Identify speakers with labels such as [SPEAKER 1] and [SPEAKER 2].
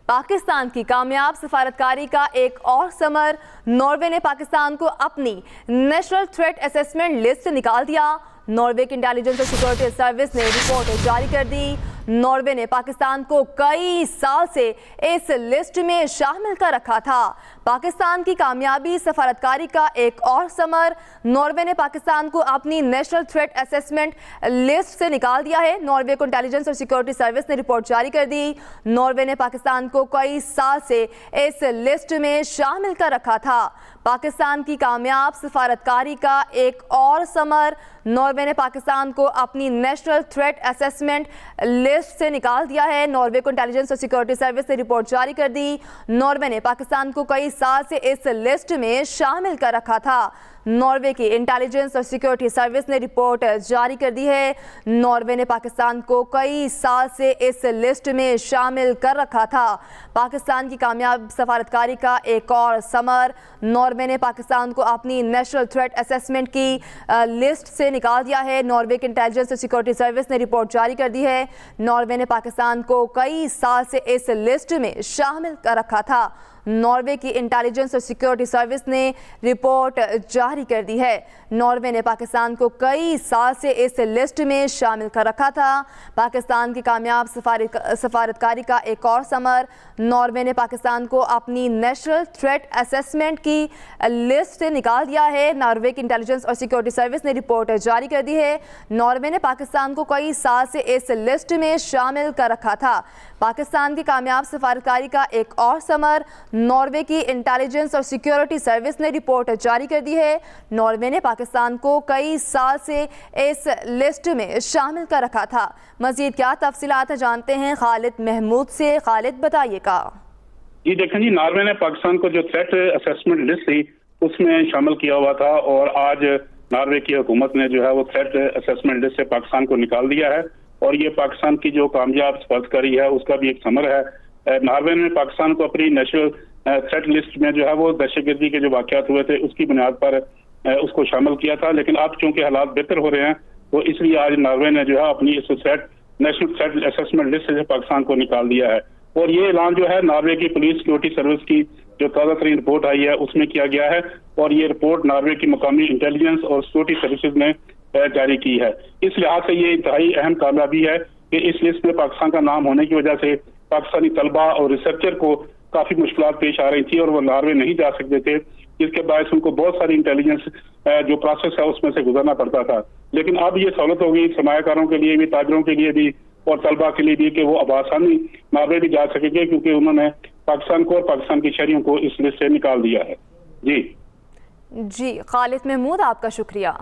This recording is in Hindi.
[SPEAKER 1] पाकिस्तान की कामयाब सफारतकारी का एक और समर। नॉर्वे ने पाकिस्तान को अपनी नेशनल थ्रेट असेसमेंट लिस्ट से निकाल दिया। नॉर्वे की इंटेलिजेंस और सिक्योरिटी सर्विस ने रिपोर्ट जारी कर दी। नॉर्वे ने पाकिस्तान को कई साल से इस लिस्ट में शामिल कर रखा था। पाकिस्तान की कामयाबी सफारतकारी का एक और समर। नॉर्वे ने पाकिस्तान को अपनी नेशनल थ्रेट असेसमेंट लिस्ट से निकाल दिया है। नॉर्वे को इंटेलिजेंस और सिक्योरिटी सर्विस ने रिपोर्ट जारी कर दी। नॉर्वे ने पाकिस्तान को कई साल से इस लिस्ट में शामिल कर रखा था। पाकिस्तान की कामयाब सफारतकारी का एक और समर। नॉर्वे ने पाकिस्तान को अपनी नेशनल थ्रेट असेसमेंट लिस्ट से निकाल दिया है। नॉर्वे को इंटेलिजेंस और सिक्योरिटी सर्विस ने रिपोर्ट जारी कर दी। नॉर्वे ने पाकिस्तान को कई साल से इस लिस्ट में शामिल कर रखा था। नॉर्वे की इंटेलिजेंस और सिक्योरिटी सर्विस ने रिपोर्ट जारी कर दी है। नॉर्वे ने पाकिस्तान को कई साल से इस लिस्ट में शामिल कर रखा था। पाकिस्तान की कामयाब सफारतकारी का एक और समर। नॉर्वे ने पाकिस्तान को अपनी नेशनल थ्रेट असेसमेंट की लिस्ट से निकाल दिया है। नॉर्वे की इंटेलिजेंस और सिक्योरिटी सर्विस ने रिपोर्ट जारी कर दी है। नॉर्वे ने पाकिस्तान को कई साल से इस लिस्ट में शामिल कर रखा था। नॉर्वे की इंटेलिजेंस और सिक्योरिटी सर्विस ने रिपोर्ट जारी कर दी है। नॉर्वे ने पाकिस्तान को कई साल से इस लिस्ट में शामिल कर रखा था। पाकिस्तान की कामयाब सफारतकारी का एक और समर। नॉर्वे ने पाकिस्तान को अपनी नेशनल थ्रेट असेसमेंट की लिस्ट से निकाल दिया है। नॉर्वे की इंटेलिजेंस और सिक्योरिटी सर्विस ने रिपोर्ट जारी कर दी है। नॉर्वे ने पाकिस्तान को कई साल से इस लिस्ट में शामिल कर रखा था। पाकिस्तान की कामयाब सफारतकारी का एक और समर। नॉर्वे की इंटेलिजेंस और सिक्योरिटी सर्विस ने रिपोर्ट जारी कर दी है। नॉर्वे ने पाकिस्तान को कई साल से इस लिस्ट में शामिल कर रखा था। मजीद क्या तफसीलात जानते हैं खालिद महमूद से। खालिद बताइएगा।
[SPEAKER 2] जी देखें जी, नॉर्वे ने पाकिस्तान को जो थ्रेट असेसमेंट लिस्ट थी उसमें शामिल किया हुआ था और आज नॉर्वे की हुकूमत ने जो है वो थ्रेट असेसमेंट लिस्ट से पाकिस्तान को निकाल दिया है और ये पाकिस्तान की जो कामयाब सफारतकारी है उसका भी एक समर है। नॉर्वे ने पाकिस्तान को अपनी नेशनल थ्रेट लिस्ट में जो है वो दहशतगर्दी के जो वाकयात हुए थे उसकी बुनियाद पर उसको शामिल किया था, लेकिन अब चूंकि हालात बेहतर हो रहे हैं तो इसलिए आज नॉर्वे ने जो है अपनी इस नेशनल थ्रेट असेसमेंट लिस्ट से पाकिस्तान को निकाल दिया है। और ये ऐलान जो है नॉर्वे की पुलिस सिक्योरिटी सर्विस की जो ताज़ा तरीन रिपोर्ट आई है उसमें किया गया है और ये रिपोर्ट नॉर्वे की मुकामी इंटेलिजेंस और सिक्योरिटी सर्विसेज ने जारी की है। इस लिहाज से ये इंतहाई अहम कामयाबी है कि इस लिस्ट में पाकिस्तान का नाम होने की वजह से पाकिस्तानी तलबा और रिसर्चर को काफी मुश्किलात पेश आ रही थी और वो नॉर्वे नहीं जा सकते थे, जिसके बायस उनको बहुत सारी इंटेलिजेंस जो प्रोसेस है उसमें से गुजरना पड़ता था। लेकिन अब ये सहूलत हो गई सरमायाकारों के लिए भी, ताजरों के लिए भी और तलबा के लिए भी कि वो अब आसानी नॉर्वे भी जा सकेंगे क्योंकि उन्होंने पाकिस्तान को और पाकिस्तान की शहरियों को इस लिस्ट से निकाल दिया है। जी
[SPEAKER 1] खालिद महमूद, आपका शुक्रिया।